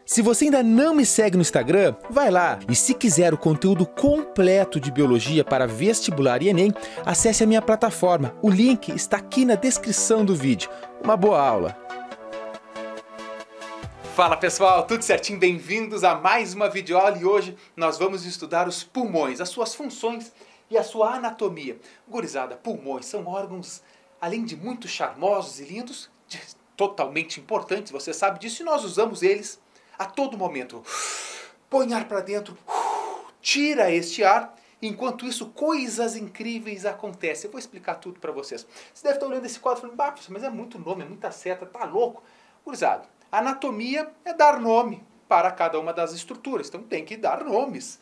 Se você ainda não me segue no Instagram, vai lá. E se quiser o conteúdo completo de biologia para vestibular e Enem, acesse a minha plataforma. O link está aqui na descrição do vídeo. Uma boa aula! Fala pessoal, tudo certinho? Bem-vindos a mais uma videoaula e hoje nós vamos estudar os pulmões, as suas funções e a sua anatomia. Gurizada, pulmões são órgãos, além de muito charmosos e lindos, totalmente importantes, você sabe disso, e nós usamos eles a todo momento. Põe ar para dentro, tira este ar, enquanto isso coisas incríveis acontecem. Eu vou explicar tudo para vocês. Você deve estar olhando esse quadro e falando, mas é muito nome, é muita seta, tá louco? Gurizada, anatomia é dar nome para cada uma das estruturas, então tem que dar nomes.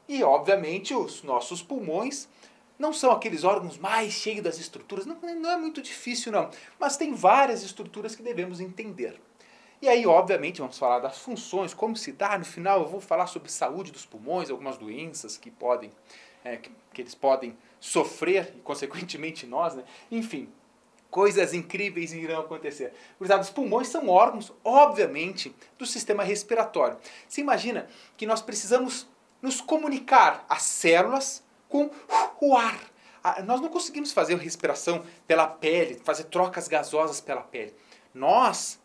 E obviamente os nossos pulmões não são aqueles órgãos mais cheios das estruturas, não é muito difícil não, mas tem várias estruturas que devemos entender. E aí, obviamente, vamos falar das funções, como se dá. No final eu vou falar sobre saúde dos pulmões, algumas doenças que podem, que eles podem sofrer, e consequentemente nós, né? Enfim, coisas incríveis irão acontecer. Os pulmões são órgãos, obviamente, do sistema respiratório. Você imagina que nós precisamos nos comunicar, as células, com o ar. Nós não conseguimos fazer respiração pela pele, fazer trocas gasosas pela pele. Nós,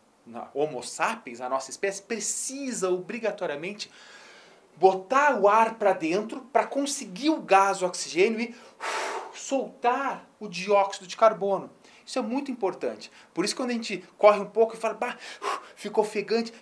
Homo sapiens, a nossa espécie, precisa obrigatoriamente botar o ar para dentro para conseguir o gás, o oxigênio e soltar o dióxido de carbono. Isso é muito importante. Por isso quando a gente corre um pouco e fala, fica ofegante,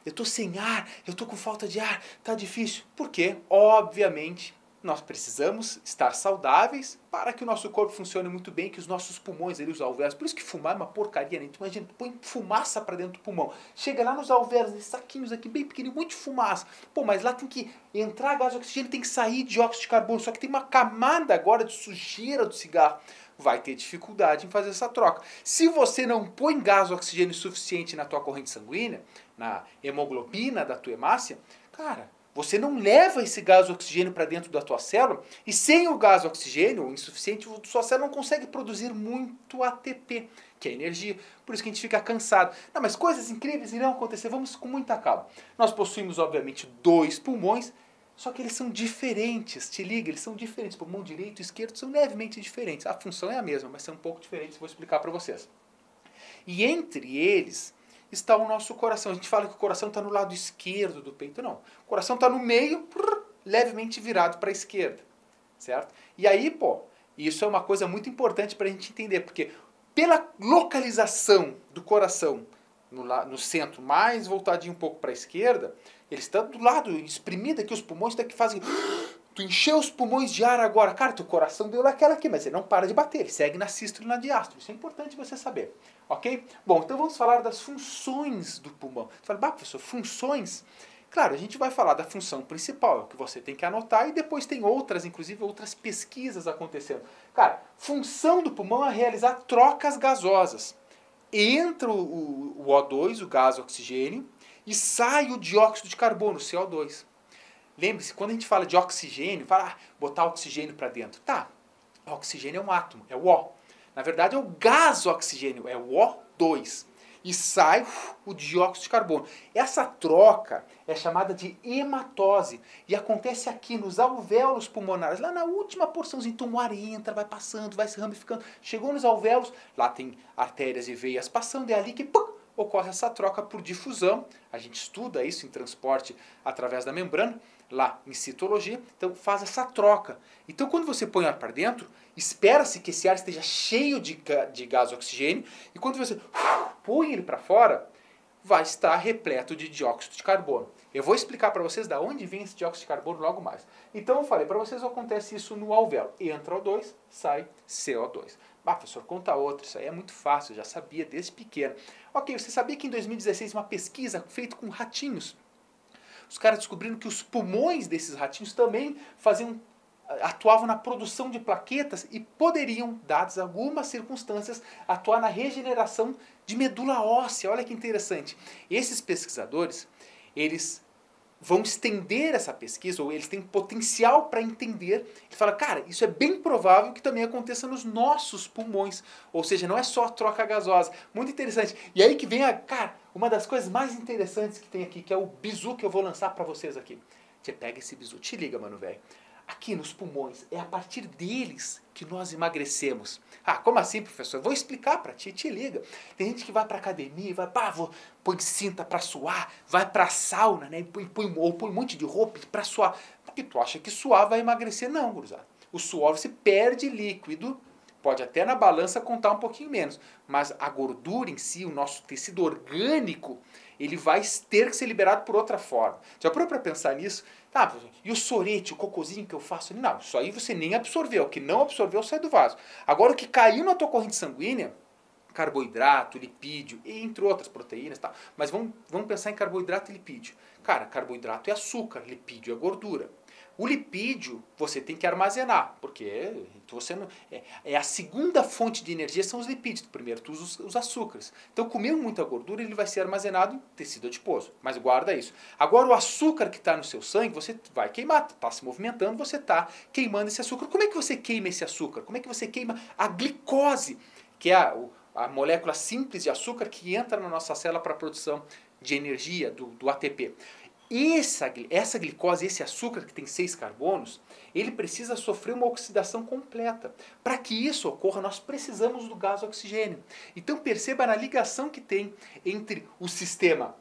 eu estou sem ar, eu estou com falta de ar, tá difícil. Por quê? Obviamente, nós precisamos estar saudáveis para que o nosso corpo funcione muito bem, que os nossos pulmões, os alvéolos, por isso que fumar é uma porcaria, né? Então, imagina, põe fumaça para dentro do pulmão, chega lá nos alvéolos, esses saquinhos aqui bem pequenininhos, muito de fumaça, mas lá tem que entrar gás de oxigênio, tem que sair dióxido de carbono, só que tem uma camada agora de sujeira do cigarro, vai ter dificuldade em fazer essa troca. Se você não põe gás de oxigênio suficiente na tua corrente sanguínea, na hemoglobina da tua hemácia, cara, você não leva esse gás oxigênio para dentro da tua célula e sem o gás oxigênio, o insuficiente, a sua célula não consegue produzir muito ATP, que é energia. Por isso que a gente fica cansado. Não, mas coisas incríveis irão acontecer, vamos com muita calma. Nós possuímos, obviamente, 2 pulmões, só que eles são diferentes, te liga, eles são diferentes. Pulmão direito e esquerdo são levemente diferentes. A função é a mesma, mas são um pouco diferentes, vou explicar para vocês. E entre eles está o nosso coração. A gente fala que o coração está no lado esquerdo do peito. Não. O coração está no meio, levemente virado para a esquerda. Certo? E aí, isso é uma coisa muito importante para a gente entender, porque pela localização do coração no centro, mais voltadinho um pouco para a esquerda, ele está do lado espremido aqui, os pulmões daqui fazem... Tu encheu os pulmões de ar agora. Cara, teu coração deu naquela aqui, mas ele não para de bater. Ele segue na sístole e na diástole. Isso é importante você saber. Ok? Bom, então vamos falar das funções do pulmão. Você fala, professor, funções? Claro, a gente vai falar da função principal, é o que você tem que anotar, e depois tem outras, inclusive outras pesquisas acontecendo. Cara, função do pulmão é realizar trocas gasosas. Entra o O2, o gás oxigênio, e sai o dióxido de carbono, o CO2. Lembre-se, quando a gente fala de oxigênio, fala botar oxigênio para dentro. Tá, o oxigênio é um átomo, é o O. Na verdade é o gás oxigênio, é o O2. E sai o dióxido de carbono. Essa troca é chamada de hematose. E acontece aqui nos alvéolos pulmonares, lá na última porçãozinha. Então o ar entra, vai passando, vai se ramificando. Chegou nos alvéolos, lá tem artérias e veias passando, é ali que ocorre essa troca por difusão. A gente estuda isso em transporte através da membrana, lá em citologia, então faz essa troca. Então quando você põe ar para dentro, espera-se que esse ar esteja cheio de gás oxigênio, e quando você põe ele para fora, vai estar repleto de dióxido de carbono. Eu vou explicar para vocês de onde vem esse dióxido de carbono logo mais. Então eu falei para vocês, acontece isso no alvéolo. Entra O2, sai CO2. Professor, conta outra, isso aí é muito fácil, eu já sabia desde pequeno. Ok, você sabia que em 2016 uma pesquisa feita com ratinhos, os caras descobriram que os pulmões desses ratinhos também atuavam na produção de plaquetas e poderiam, dadas algumas circunstâncias, atuar na regeneração de medula óssea. Olha que interessante. Esses pesquisadores, eles vão estender essa pesquisa, ou eles têm potencial para entender. Ele fala, cara, isso é bem provável que também aconteça nos nossos pulmões. Ou seja, não é só troca gasosa. Muito interessante. E aí que vem, cara, uma das coisas mais interessantes que tem aqui, que é o bizu que eu vou lançar para vocês aqui. Você pega esse bizu, te liga, mano, velho. Aqui nos pulmões, é a partir deles que nós emagrecemos. Ah, como assim, professor? Eu vou explicar pra ti, te liga. Tem gente que vai pra academia, vai, põe cinta pra suar, vai pra sauna, né? Põe um monte de roupa pra suar. Porque tu acha que suar vai emagrecer? Não, gurizada. O suor você perde líquido, pode até na balança contar um pouquinho menos, mas a gordura em si, o nosso tecido orgânico, ele vai ter que ser liberado por outra forma. Já parou para pensar nisso? Tá, e o sorete, o cocôzinho que eu faço ali? Não, isso aí você nem absorveu. O que não absorveu sai do vaso. Agora o que caiu na tua corrente sanguínea, carboidrato, lipídio, entre outras proteínas, tá? Mas vamos pensar em carboidrato e lipídio. Cara, carboidrato é açúcar, lipídio é gordura. O lipídio você tem que armazenar, porque você não, é a segunda fonte de energia são os lipídios. Primeiro tu usa os açúcares. Então comendo muita gordura ele vai ser armazenado em tecido adiposo, mas guarda isso. Agora o açúcar que está no seu sangue você vai queimar, está se movimentando, você está queimando esse açúcar. Como é que você queima esse açúcar? Como é que você queima a glicose, que é a molécula simples de açúcar que entra na nossa célula para a produção de energia, do ATP. Essa glicose, esse açúcar que tem 6 carbonos, ele precisa sofrer uma oxidação completa. Para que isso ocorra, nós precisamos do gás oxigênio. Então perceba na ligação que tem entre o sistema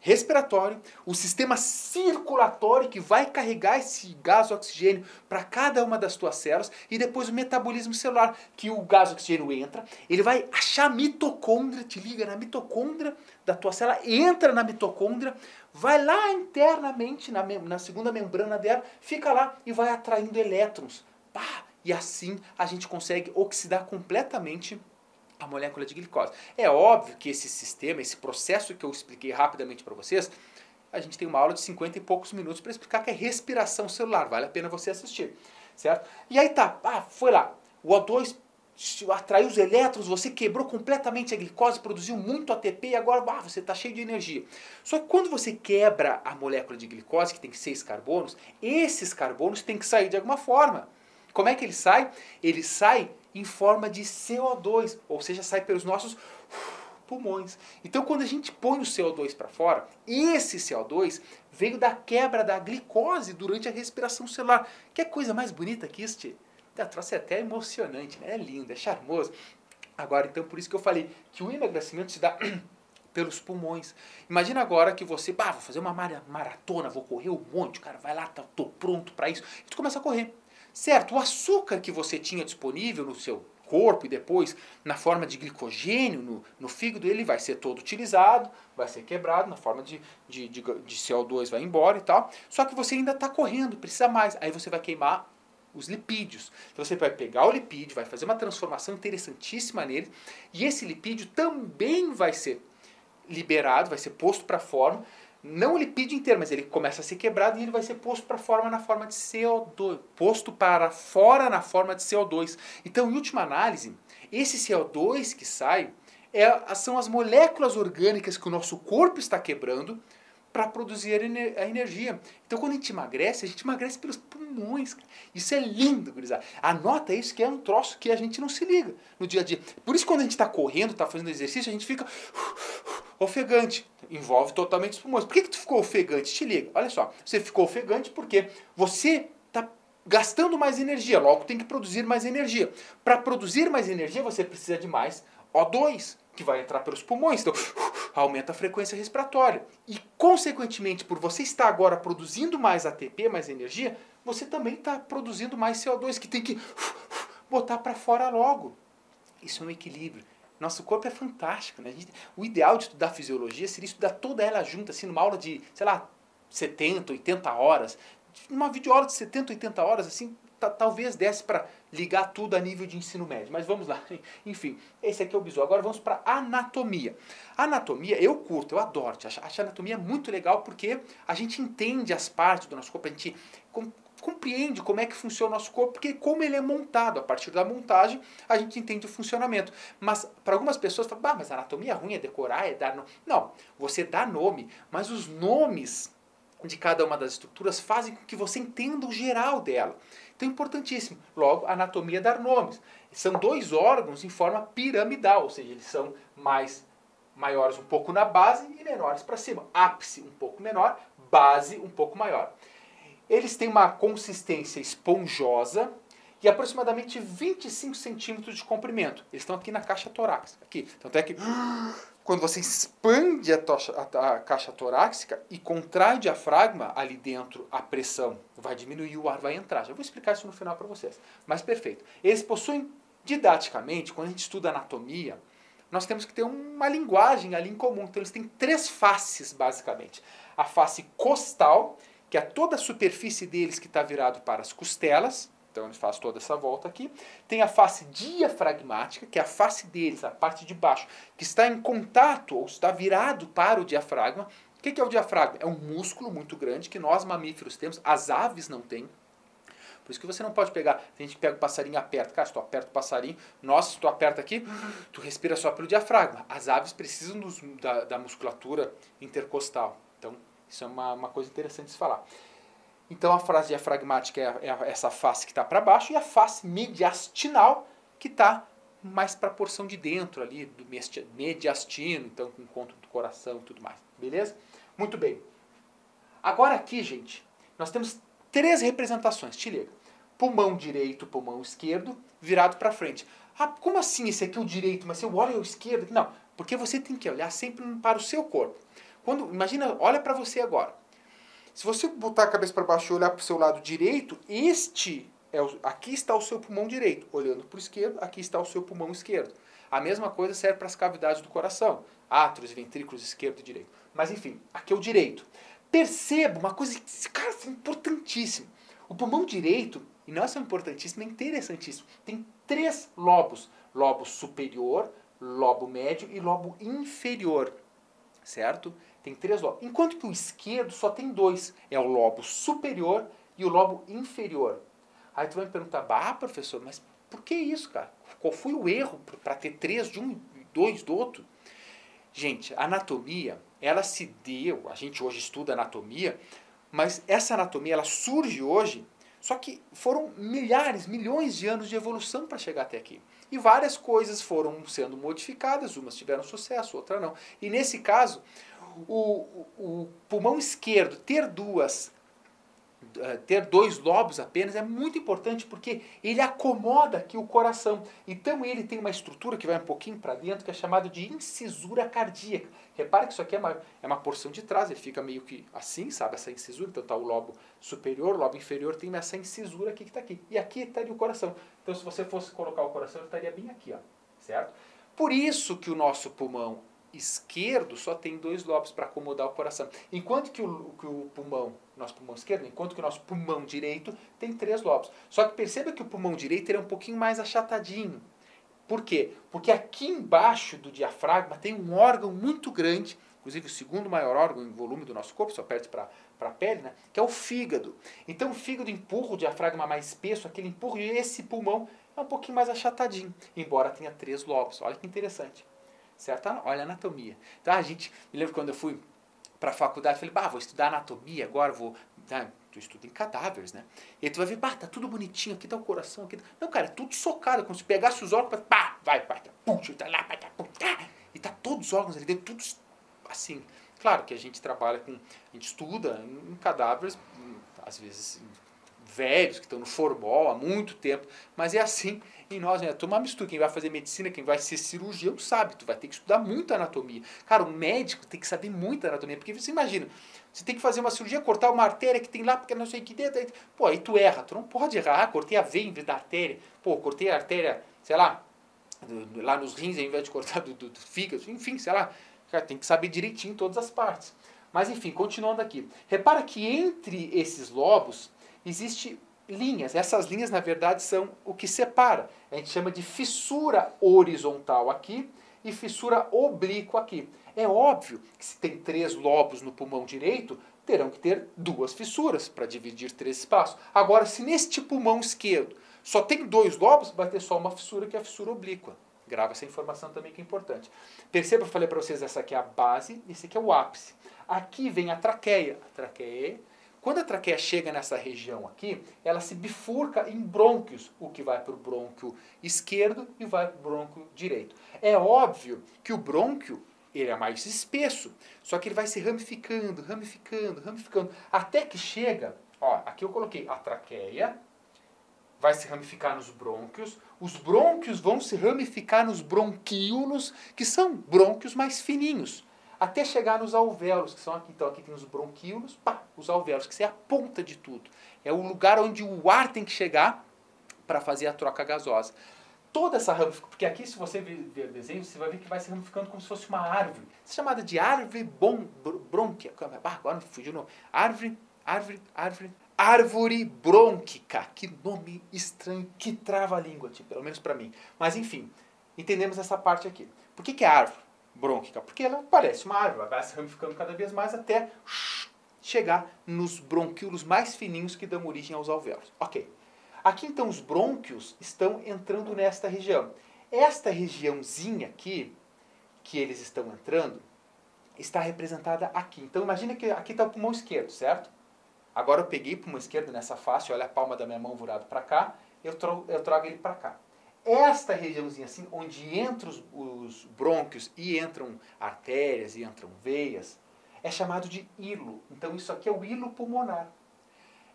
respiratório, o sistema circulatório que vai carregar esse gás oxigênio para cada uma das tuas células e depois o metabolismo celular, que o gás oxigênio entra, ele vai achar a mitocôndria, te liga na mitocôndria da tua célula, entra na mitocôndria, vai lá internamente na segunda membrana dela, fica lá e vai atraindo elétrons. Pá! E assim a gente consegue oxidar completamente a molécula de glicose. É óbvio que esse sistema, esse processo que eu expliquei rapidamente para vocês, a gente tem uma aula de 50 e poucos minutos para explicar que é respiração celular, vale a pena você assistir, certo? E aí tá, foi lá, o O2 atraiu os elétrons, você quebrou completamente a glicose, produziu muito ATP e agora você está cheio de energia. Só que quando você quebra a molécula de glicose, que tem 6 carbonos, esses carbonos têm que sair de alguma forma. Como é que ele sai? Ele sai em forma de CO2, ou seja, sai pelos nossos pulmões. Então quando a gente põe o CO2 para fora, esse CO2 veio da quebra da glicose durante a respiração celular. Que coisa mais bonita que isso, tchê? O troço é até emocionante, né? É lindo, é charmoso. Agora, então, por isso que eu falei que o emagrecimento se dá pelos pulmões. Imagina agora que você, vou fazer uma maratona, vou correr um monte, cara, vai lá, tô pronto para isso. E tu começa a correr. Certo, o açúcar que você tinha disponível no seu corpo e depois na forma de glicogênio no fígado, ele vai ser todo utilizado, vai ser quebrado na forma de CO2, vai embora e tal. Só que você ainda está correndo, precisa mais. Aí você vai queimar os lipídios. Então você vai pegar o lipídio, vai fazer uma transformação interessantíssima nele, e esse lipídio também vai ser liberado, vai ser posto para fora, não o lipídio inteiro, mas ele começa a ser quebrado e ele vai ser posto para fora na forma de CO2, posto para fora na forma de CO2. Então, em última análise, esse CO2 que sai são as moléculas orgânicas que o nosso corpo está quebrando para produzir a energia. Então, quando a gente emagrece pelos pulmões. Isso é lindo, gurizada. Anota isso, que é um troço que a gente não se liga no dia a dia. Por isso, quando a gente está correndo, está fazendo exercício, a gente fica ofegante. Envolve totalmente os pulmões. Por que tu ficou ofegante? Te liga. Olha só. Você ficou ofegante porque você está gastando mais energia. Logo, tem que produzir mais energia. Para produzir mais energia, você precisa de mais O2, que vai entrar pelos pulmões. Então, aumenta a frequência respiratória. E, consequentemente, por você estar agora produzindo mais ATP, mais energia, você também está produzindo mais CO2, que tem que botar para fora logo. Isso é um equilíbrio. Nosso corpo é fantástico, né? O ideal de estudar fisiologia seria estudar toda ela junta, assim, numa aula de, 70, 80 horas. Numa videoaula de 70, 80 horas, assim, talvez desse para ligar tudo a nível de ensino médio. Mas vamos lá. Enfim, esse aqui é o bizu. Agora vamos para anatomia. Anatomia, eu curto, eu adoro. Acho a anatomia muito legal porque a gente entende as partes do nosso corpo, a gente compreende como é que funciona o nosso corpo, porque como ele é montado, a partir da montagem, a gente entende o funcionamento. Mas para algumas pessoas, falam, mas a anatomia ruim é decorar, é dar nome. Não, você dá nome, mas os nomes de cada uma das estruturas fazem com que você entenda o geral dela. Então é importantíssimo. Logo, a anatomia dar nomes. São dois órgãos em forma piramidal, ou seja, eles são maiores um pouco na base e menores para cima. Ápice um pouco menor, base um pouco maior. Eles têm uma consistência esponjosa e aproximadamente 25 centímetros de comprimento. Eles estão aqui na caixa torácica. Aqui. Então até que quando você expande a caixa torácica e contrai o diafragma, ali dentro a pressão vai diminuir e o ar vai entrar. Já vou explicar isso no final para vocês. Mas perfeito. Eles possuem, didaticamente, quando a gente estuda anatomia, nós temos que ter uma linguagem ali em comum. Então eles têm três faces, basicamente. A face costal, que é toda a superfície deles que está virado para as costelas. Então ele faz toda essa volta aqui. Tem a face diafragmática, que é a face deles, a parte de baixo, que está em contato ou está virado para o diafragma. O que é o diafragma? É um músculo muito grande que nós mamíferos temos, as aves não têm. Por isso que você não pode pegar, a gente pega o passarinho e aperta. Cara, se tu aperta o passarinho, nossa, se tu aperta aqui, tu respira só pelo diafragma. As aves precisam da musculatura intercostal. Então isso é uma coisa interessante de se falar. Então a face diafragmática é essa face que está para baixo e a face mediastinal que está mais para a porção de dentro ali, do mediastino, então com encontro do coração e tudo mais. Beleza? Muito bem. Agora aqui, gente, nós temos três representações, te liga. Pulmão direito, pulmão esquerdo, virado para frente. Ah, como assim esse aqui é o direito, mas se eu olho o esquerdo? Não, porque você tem que olhar sempre para o seu corpo. Imagina, olha para você agora. Se você botar a cabeça para baixo e olhar para o seu lado direito, aqui está o seu pulmão direito. Olhando para o esquerdo, aqui está o seu pulmão esquerdo. A mesma coisa serve para as cavidades do coração. Átrios, ventrículos, esquerdo e direito. Mas enfim, aqui é o direito. Perceba uma coisa, cara, é importantíssima. O pulmão direito, e não é só importantíssimo, é interessantíssimo. Tem três lobos. Lobo superior, lobo médio e lobo inferior. Certo? Tem três lobos. Enquanto que o esquerdo só tem dois. É o lobo superior e o lobo inferior. Aí tu vai me perguntar, professor, mas por que isso, cara? Qual foi o erro para ter três de um e dois do outro? Gente, a anatomia, ela se deu, a gente hoje estuda anatomia, mas essa anatomia, ela surge hoje, só que foram milhares, milhões de anos de evolução para chegar até aqui. E várias coisas foram sendo modificadas, umas tiveram sucesso, outras não. E nesse caso, o pulmão esquerdo ter dois lobos apenas é muito importante porque ele acomoda aqui o coração. Então ele tem uma estrutura que vai um pouquinho para dentro que é chamada de incisura cardíaca. Repare que isso aqui é uma porção de trás, ele fica meio que assim, sabe, essa incisura. Então está o lobo superior, o lobo inferior tem essa incisura aqui que está aqui. E aqui estaria o coração. Então se você fosse colocar o coração, ele estaria bem aqui, ó, certo? Por isso que o nosso pulmão esquerdo só tem dois lobos para acomodar o coração. Enquanto que nosso pulmão esquerdo, enquanto que o nosso pulmão direito tem três lobos. Só que perceba que o pulmão direito ele é um pouquinho mais achatadinho. Por quê? Porque aqui embaixo do diafragma tem um órgão muito grande, inclusive o segundo maior órgão em volume do nosso corpo, só perde para a pele, né? Que é o fígado. Então o fígado empurra o diafragma mais espesso, aquele empurra, e esse pulmão é um pouquinho mais achatadinho, embora tenha três lobos. Olha que interessante. Certo? Olha a anatomia. Então, me lembro quando eu fui para a faculdade, falei, vou estudar anatomia, agora tu estuda em cadáveres, né? E aí tu vai ver, tá tudo bonitinho, aqui tá o coração, aqui tá... Não, cara, é tudo socado, como se pegasse os órgãos, e tá todos os órgãos ali dentro, tudo assim. Claro que a gente trabalha a gente estuda em cadáveres, às vezes velhos, que estão no formol há muito tempo, mas é assim em nós, né? Tomar mistura, quem vai fazer medicina, quem vai ser cirurgião sabe, tu vai ter que estudar muito anatomia. Cara, um médico tem que saber muito anatomia, porque você imagina, você tem que fazer uma cirurgia, cortar uma artéria que tem lá, porque não sei o que dentro, aí tu erra, tu não pode errar, cortei a veia em vez da artéria, cortei a artéria, sei lá nos rins, ao invés de cortar do fígado, enfim, sei lá, cara, tem que saber direitinho todas as partes. Mas enfim, continuando aqui, repara que entre esses lobos existem linhas. Essas linhas, na verdade, são o que separa. A gente chama de fissura horizontal aqui e fissura oblíqua aqui. É óbvio que se tem três lobos no pulmão direito, terão que ter duas fissuras para dividir três espaços. Agora, se neste pulmão esquerdo só tem dois lobos, vai ter só uma fissura, que é a fissura oblíqua. Grava essa informação também que é importante. Perceba, eu falei para vocês, essa aqui é a base, esse aqui é o ápice. Aqui vem a traqueia. A traqueia, quando a traqueia chega nessa região aqui, ela se bifurca em brônquios, o que vai para o brônquio esquerdo e vai para o brônquio direito. É óbvio que o brônquio, ele é mais espesso, só que ele vai se ramificando, ramificando, ramificando, até que chega, ó, aqui eu coloquei a traqueia, vai se ramificar nos brônquios, os brônquios vão se ramificar nos bronquíolos, que são brônquios mais fininhos, até chegar nos alvéolos, que são aqui, então aqui tem os bronquíolos, pá, os alvéolos, que é a ponta de tudo. É o lugar onde o ar tem que chegar para fazer a troca gasosa. Toda essa ramificação, porque aqui se você ver o desenho, você vai ver que vai se ramificando como se fosse uma árvore. Isso é chamada de árvore brônquia. Agora me fugiu o nome. Árvore brônquica. Que nome estranho, que trava a língua, tipo, pelo menos para mim. Mas enfim, entendemos essa parte aqui. Por que é árvore brônquica? Porque ela parece uma árvore, ela vai se ramificando cada vez mais até chegar nos bronquíolos mais fininhos que dão origem aos alvéolos. Ok. Aqui então os brônquios estão entrando nesta região. Esta regiãozinha aqui, que eles estão entrando, está representada aqui. Então imagina que aqui está o pulmão esquerdo, certo? Agora eu peguei o pulmão esquerdo nessa face, olha a palma da minha mão virada para cá, eu trago ele para cá. Esta regiãozinha assim, onde entram os brônquios e entram artérias e entram veias, é chamado de hilo. Então isso aqui é o hilo pulmonar.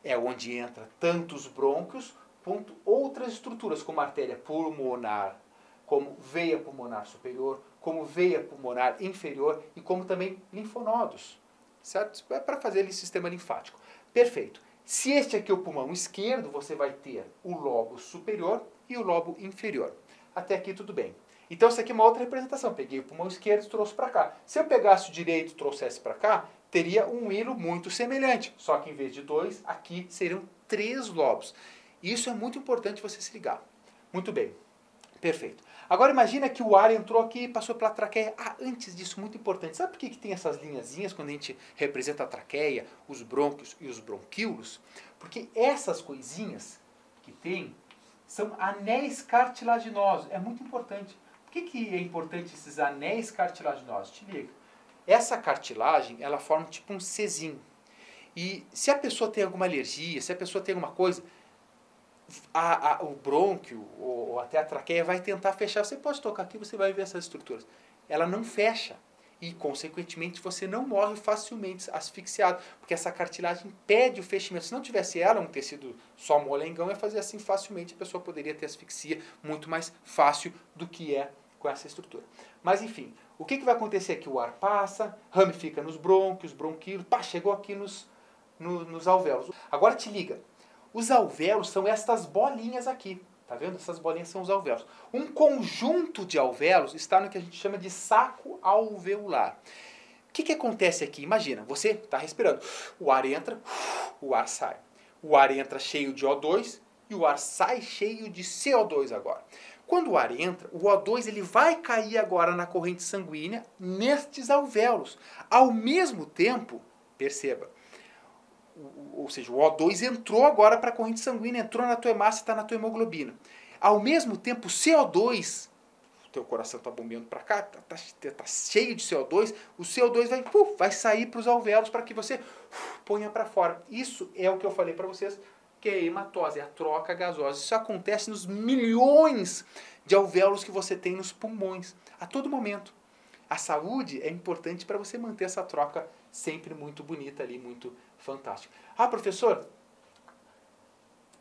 É onde entra tanto os brônquios quanto outras estruturas, como artéria pulmonar, como veia pulmonar superior, como veia pulmonar inferior e como também linfonodos, certo? É para fazer ali sistema linfático. Perfeito. Se este aqui é o pulmão esquerdo, você vai ter o lobo superior e o lobo inferior. Até aqui tudo bem. Então isso aqui é uma outra representação. Peguei o pulmão esquerdo e trouxe para cá. Se eu pegasse o direito e trouxesse para cá, teria um hilo muito semelhante. Só que em vez de 2, aqui seriam 3 lobos. Isso é muito importante você se ligar. Muito bem. Perfeito. Agora imagina que o ar entrou aqui e passou pela traqueia. Ah, antes disso, muito importante. Sabe por que tem essas linhazinhas quando a gente representa a traqueia, os brônquios e os bronquíolos? Porque essas coisinhas que tem são anéis cartilaginosos. É muito importante. Por que é importante esses anéis cartilaginosos? Te liga. Essa cartilagem, ela forma tipo um Czinho. E se a pessoa tem alguma alergia, se a pessoa tem alguma coisa, o brônquio ou até a traqueia vai tentar fechar. Você pode tocar aqui, você vai ver essas estruturas. Ela não fecha. E, consequentemente, você não morre facilmente asfixiado, porque essa cartilagem impede o fechamento. Se não tivesse ela, um tecido só molengão, ia fazer assim facilmente, a pessoa poderia ter asfixia muito mais fácil do que é com essa estrutura. Mas, enfim, o que vai acontecer aqui? O ar passa, ramifica nos brônquios, bronquíolos, pá, chegou aqui nos alvéolos. Agora te liga. Os alvéolos são estas bolinhas aqui. Tá vendo? Essas bolinhas são os alvéolos. Um conjunto de alvéolos está no que a gente chama de saco alveolar. O que acontece aqui? Imagina, você está respirando. O ar entra, o ar sai. O ar entra cheio de O2 e o ar sai cheio de CO2 agora. Quando o ar entra, o O2 ele vai cair agora na corrente sanguínea nestes alvéolos. Ao mesmo tempo, perceba, ou seja, o O2 entrou agora para a corrente sanguínea, entrou na tua hemácia, está na tua hemoglobina. Ao mesmo tempo, o CO2, o teu coração está bombeando para cá, está cheio de CO2, o CO2 vai sair para os alvéolos para que você ponha para fora. Isso é o que eu falei para vocês, que é a hematose, é a troca gasosa. Isso acontece nos milhões de alvéolos que você tem nos pulmões, a todo momento. A saúde é importante para você manter essa troca sempre muito bonita ali, muito fantástica. Ah, professor,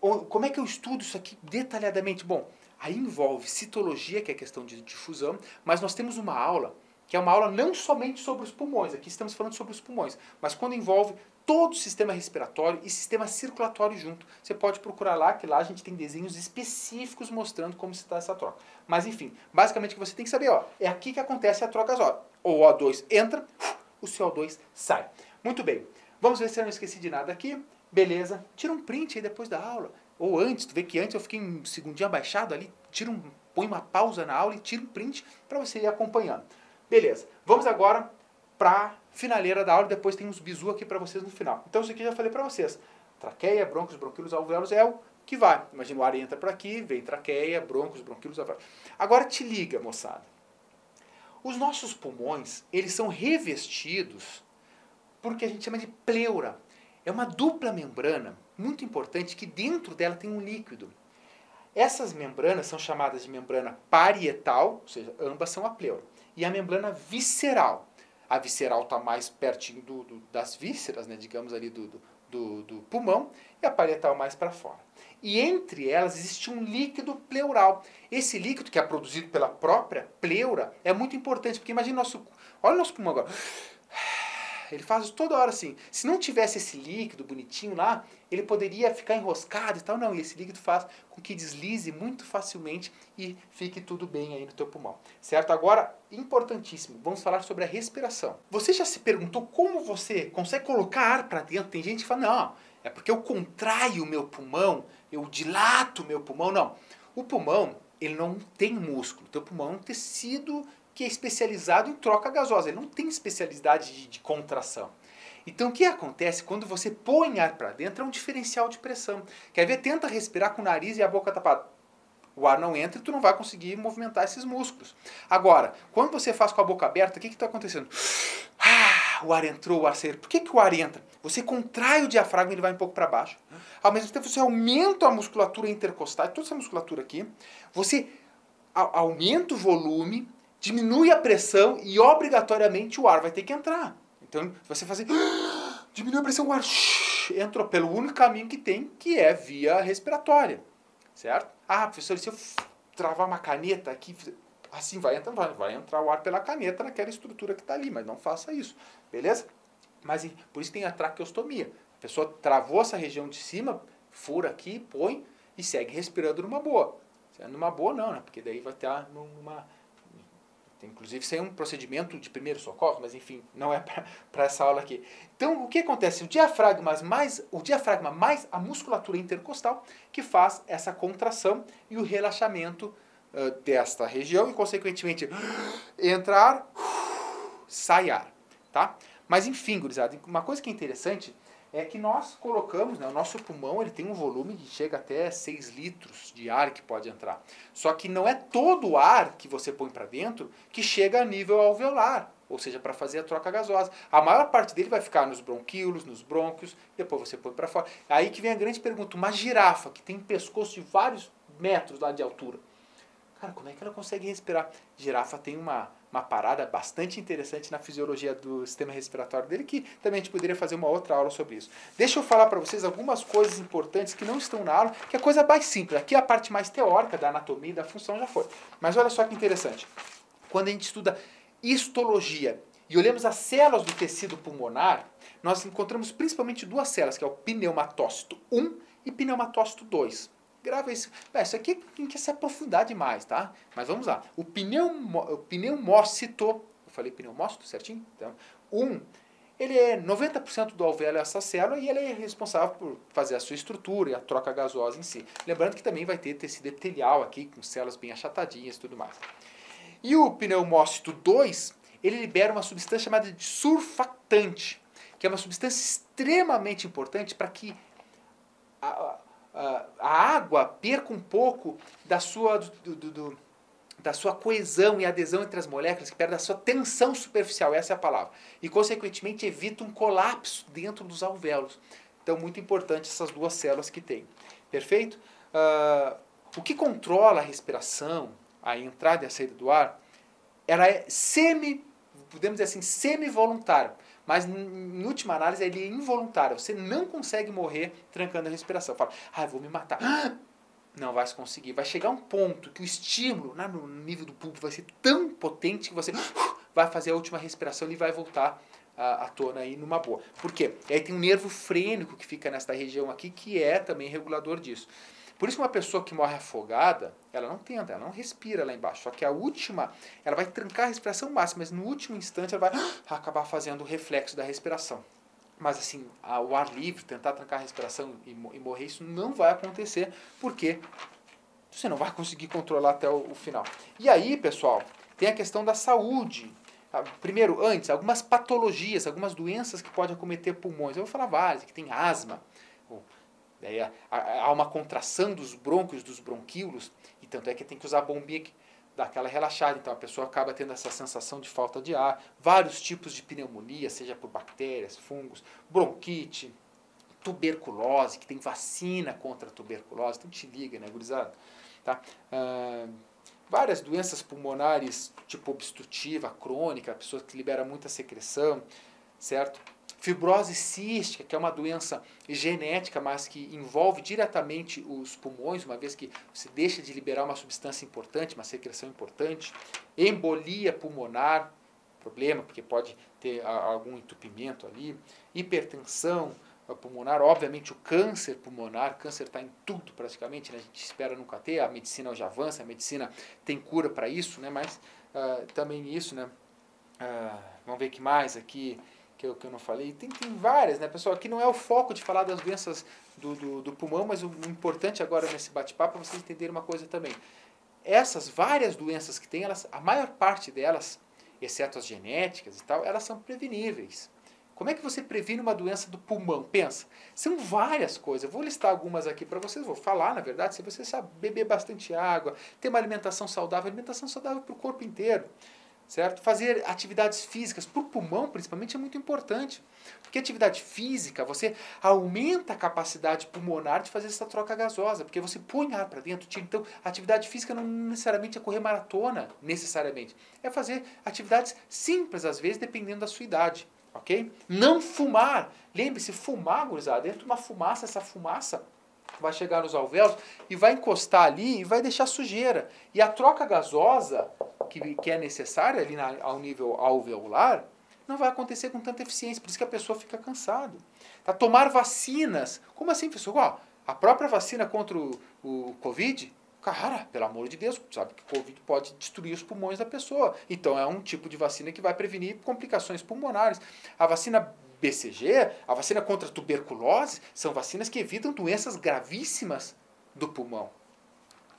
como é que eu estudo isso aqui detalhadamente? Bom, aí envolve citologia, que é questão de difusão, mas nós temos uma aula, que é uma aula não somente sobre os pulmões, aqui estamos falando sobre os pulmões, mas quando envolve todo o sistema respiratório e sistema circulatório junto. Você pode procurar lá, que lá a gente tem desenhos específicos mostrando como se dá essa troca. Mas enfim, basicamente o que você tem que saber, ó, é aqui que acontece a troca gasosa. O O2 entra, o CO2 sai. Muito bem, vamos ver se eu não esqueci de nada aqui. Beleza, tira um print aí depois da aula. Ou antes, tu vê que antes eu fiquei um segundinho abaixado ali, põe uma pausa na aula e tira um print para você ir acompanhando. Beleza, vamos agora para finaleira da aula, depois tem uns bizu aqui para vocês no final. Então isso aqui eu já falei para vocês. Traqueia, brônquios, bronquíolos, alvéolos é o que vai. Imagina, o ar entra por aqui, vem traqueia, brônquios, bronquíolos. Agora te liga, moçada. Os nossos pulmões, eles são revestidos por que a gente chama de pleura. É uma dupla membrana, muito importante, que dentro dela tem um líquido. Essas membranas são chamadas de membrana parietal, ou seja, ambas são a pleura. E a membrana visceral. A visceral está mais pertinho das vísceras, né, digamos ali do pulmão, e a parietal mais para fora. E entre elas existe um líquido pleural. Esse líquido, que é produzido pela própria pleura, é muito importante, porque imagina olha o nosso pulmão agora. Ele faz toda hora assim. Se não tivesse esse líquido bonitinho lá, ele poderia ficar enroscado e tal. Não, e esse líquido faz com que deslize muito facilmente e fique tudo bem aí no teu pulmão. Certo? Agora, importantíssimo, vamos falar sobre a respiração. Você já se perguntou como você consegue colocar ar para dentro? Tem gente que fala, não, é porque eu contraio o meu pulmão, eu dilato o meu pulmão. Não. O pulmão, ele não tem músculo. O teu pulmão é um tecido que é especializado em troca gasosa. Ele não tem especialidade de contração. Então o que acontece quando você põe ar para dentro é um diferencial de pressão. Quer ver? Tenta respirar com o nariz e a boca tapada. O ar não entra e tu não vai conseguir movimentar esses músculos. Agora, quando você faz com a boca aberta, o que está acontecendo? O ar entrou, o ar saiu. Por que o ar entra? Você contrai o diafragma e ele vai um pouco para baixo. Ao mesmo tempo você aumenta a musculatura intercostal, toda essa musculatura aqui. Você aumenta o volume, diminui a pressão e obrigatoriamente o ar vai ter que entrar. Então, se você fazer... diminui a pressão, o ar entrou pelo único caminho que tem, que é via respiratória. Certo? Professor, se eu travar uma caneta aqui, assim vai entrar o ar pela caneta naquela estrutura que está ali, mas não faça isso. Beleza? Mas por isso tem a traqueostomia. A pessoa travou essa região de cima, fura aqui, põe e segue respirando numa boa. Numa boa não, né? Porque daí vai estar numa... Inclusive, isso aí é um procedimento de primeiro socorro, mas enfim, não é para essa aula aqui. Então, o que acontece? O diafragma mais a musculatura intercostal que faz essa contração e o relaxamento desta região e, consequentemente, entra ar, sai ar. Tá? Mas enfim, gurizada, uma coisa que é interessante é que nós colocamos, né, o nosso pulmão ele tem um volume que chega até 6 litros de ar que pode entrar. Só que não é todo o ar que você põe para dentro que chega a nível alveolar, ou seja, para fazer a troca gasosa. A maior parte dele vai ficar nos bronquíolos, nos brônquios, depois você põe para fora. Aí que vem a grande pergunta, uma girafa que tem um pescoço de vários metros lá de altura, cara, como é que ela consegue respirar? Girafa tem uma parada bastante interessante na fisiologia do sistema respiratório dele, que também a gente poderia fazer uma outra aula sobre isso. Deixa eu falar para vocês algumas coisas importantes que não estão na aula, que é coisa mais simples. Aqui a parte mais teórica da anatomia e da função já foi. Mas olha só que interessante. Quando a gente estuda histologia e olhamos as células do tecido pulmonar, nós encontramos principalmente duas células, que é o pneumatócito 1 e pneumatócito 2. Grava isso. Isso aqui tem que se aprofundar demais, tá? Mas vamos lá. O pneumócito, eu falei pneumócito certinho? Então, ele é 90% do alvéolo essa célula e ele é responsável por fazer a sua estrutura e a troca gasosa em si. Lembrando que também vai ter tecido epitelial aqui, com células bem achatadinhas e tudo mais. E o pneumócito 2, ele libera uma substância chamada de surfactante, que é uma substância extremamente importante para que a água perca um pouco da sua coesão e adesão entre as moléculas, que perde da sua tensão superficial, essa é a palavra. E, consequentemente, evita um colapso dentro dos alvéolos. Então, muito importante essas duas células que tem. Perfeito? O que controla a respiração, a entrada e a saída do ar, ela é podemos dizer assim, semi-voluntária. Mas, em última análise, ele é involuntário. Você não consegue morrer trancando a respiração. Fala, eu vou me matar. Não vai se conseguir. Vai chegar um ponto que o estímulo no nível do pulmão vai ser tão potente que você vai fazer a última respiração e vai voltar à tona aí numa boa. Por quê? E aí tem um nervo frênico que fica nesta região aqui, que é também regulador disso. Por isso que uma pessoa que morre afogada, ela não respira lá embaixo. Só que a última, ela vai trancar a respiração máxima, mas no último instante ela vai acabar fazendo o reflexo da respiração. Mas assim, o ar livre, tentar trancar a respiração e morrer, isso não vai acontecer, porque você não vai conseguir controlar até o final. E aí, pessoal, tem a questão da saúde. Primeiro, antes, algumas patologias, algumas doenças que podem acometer pulmões. Eu vou falar várias, que tem asma, Daí há uma contração dos brônquios, dos bronquíolos, e tanto é que tem que usar a bombinha que dá aquela relaxada. Então a pessoa acaba tendo essa sensação de falta de ar. Vários tipos de pneumonia, seja por bactérias, fungos, bronquite, tuberculose, que tem vacina contra a tuberculose. Então te liga, né, gurizada? Tá? Várias doenças pulmonares, tipo obstrutiva, crônica, a pessoa que libera muita secreção, certo? Fibrose cística, que é uma doença genética, mas que envolve diretamente os pulmões, uma vez que você deixa de liberar uma substância importante, uma secreção importante. Embolia pulmonar, problema, porque pode ter algum entupimento ali. Hipertensão pulmonar, obviamente o câncer pulmonar, câncer está em tudo praticamente, né? A gente espera nunca ter, a medicina hoje avança, a medicina tem cura para isso, né? Mas também isso, né? Vamos ver o que mais aqui que eu não falei. Tem várias, né, pessoal? Aqui não é o foco de falar das doenças do pulmão, mas o importante agora nesse bate-papo é vocês entenderem uma coisa também. Essas várias doenças que tem, a maior parte delas, exceto as genéticas e tal, elas são preveníveis. Como é que você previne uma doença do pulmão? Pensa, são várias coisas. Eu vou listar algumas aqui para vocês, vou falar, na verdade, se você sabe beber bastante água, ter uma alimentação saudável para o corpo inteiro. Certo? Fazer atividades físicas para o pulmão, principalmente, é muito importante. Porque atividade física, você aumenta a capacidade pulmonar de fazer essa troca gasosa, porque você põe ar para dentro, tira. Então, atividade física não necessariamente é correr maratona, necessariamente. É fazer atividades simples, às vezes, dependendo da sua idade. Ok? Não fumar. Lembre-se, fumar, gurizada, entra uma fumaça, essa fumaça vai chegar nos alvéolos e vai encostar ali e vai deixar sujeira. E a troca gasosa que é necessária ali ao nível alveolar não vai acontecer com tanta eficiência, por isso que a pessoa fica cansada. Tomar vacinas. Como assim, pessoal? A própria vacina contra o Covid, cara, pelo amor de Deus, sabe que o Covid pode destruir os pulmões da pessoa. Então é um tipo de vacina que vai prevenir complicações pulmonares. A vacina BCG, a vacina contra a tuberculose, são vacinas que evitam doenças gravíssimas do pulmão.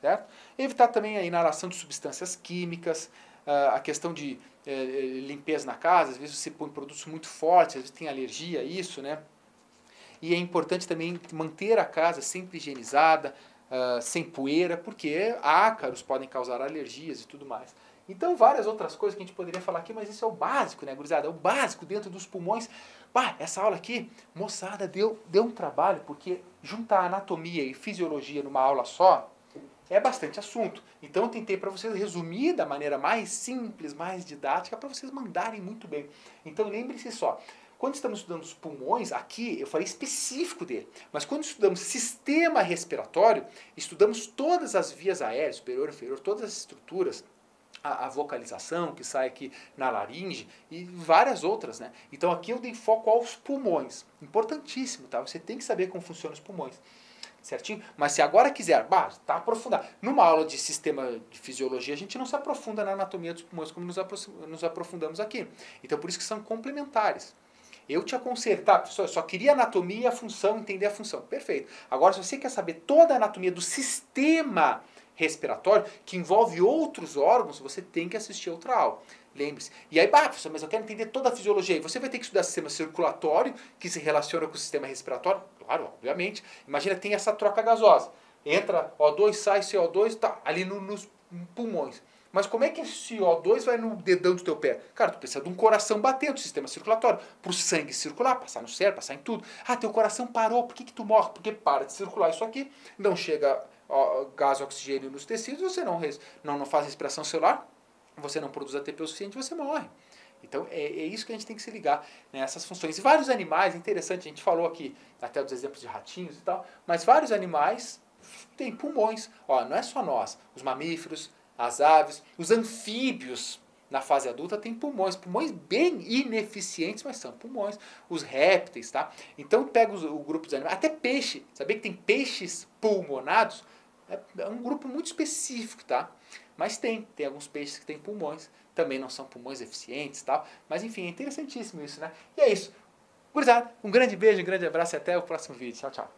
Certo? Evitar também a inalação de substâncias químicas, a questão de limpeza na casa, às vezes você põe produtos muito fortes, às vezes tem alergia a isso, né? E é importante também manter a casa sempre higienizada, sem poeira, porque ácaros podem causar alergias e tudo mais. Então, várias outras coisas que a gente poderia falar aqui, mas isso é o básico, né, gurizada? É o básico dentro dos pulmões. Essa aula aqui, moçada, deu um trabalho, porque juntar anatomia e fisiologia numa aula só é bastante assunto. Então, eu tentei para vocês resumir da maneira mais simples, mais didática, para vocês mandarem muito bem. Então, lembre-se só, quando estamos estudando os pulmões, aqui eu falei específico dele, mas quando estudamos sistema respiratório, estudamos todas as vias aéreas, superior, inferior, todas as estruturas, a vocalização que sai aqui na laringe e várias outras, né? Então aqui eu dei foco aos pulmões. Importantíssimo, tá? Você tem que saber como funcionam os pulmões. Certinho? Mas se agora quiser, tá aprofundar. Numa aula de sistema de fisiologia, a gente não se aprofunda na anatomia dos pulmões como nos aprofundamos aqui. Então por isso que são complementares. Eu te aconselho, tá, professor, eu só queria anatomia e a função, entender a função. Perfeito. Agora, se você quer saber toda a anatomia do sistema respiratório, que envolve outros órgãos, você tem que assistir outra aula. Lembre-se. E aí, professor, mas eu quero entender toda a fisiologia. E você vai ter que estudar sistema circulatório, que se relaciona com o sistema respiratório. Claro, obviamente. Imagina, tem essa troca gasosa. Entra O2, sai CO2, tá ali nos pulmões. Mas como é que esse CO2 vai no dedão do teu pé? Cara, tu precisa de um coração batendo, sistema circulatório, para o sangue circular, passar no cérebro, passar em tudo. Teu coração parou, por que tu morre? Porque para de circular isso aqui, não chega gás e oxigênio nos tecidos, você não faz respiração celular, você não produz ATP o suficiente, você morre. Então é isso que a gente tem que se ligar, né, essas funções. E vários animais, interessante, a gente falou aqui até dos exemplos de ratinhos e tal, mas vários animais têm pulmões. Não é só nós, os mamíferos, as aves, os anfíbios na fase adulta têm pulmões bem ineficientes, mas são pulmões. Os répteis, tá? Então pega o grupo dos animais, até peixe, sabia que tem peixes pulmonados? É um grupo muito específico, tá? Mas tem alguns peixes que têm pulmões, também não são pulmões eficientes, tal. Mas enfim, é interessantíssimo isso, né? E é isso. Gurizada, um grande beijo, um grande abraço e até o próximo vídeo. Tchau, tchau.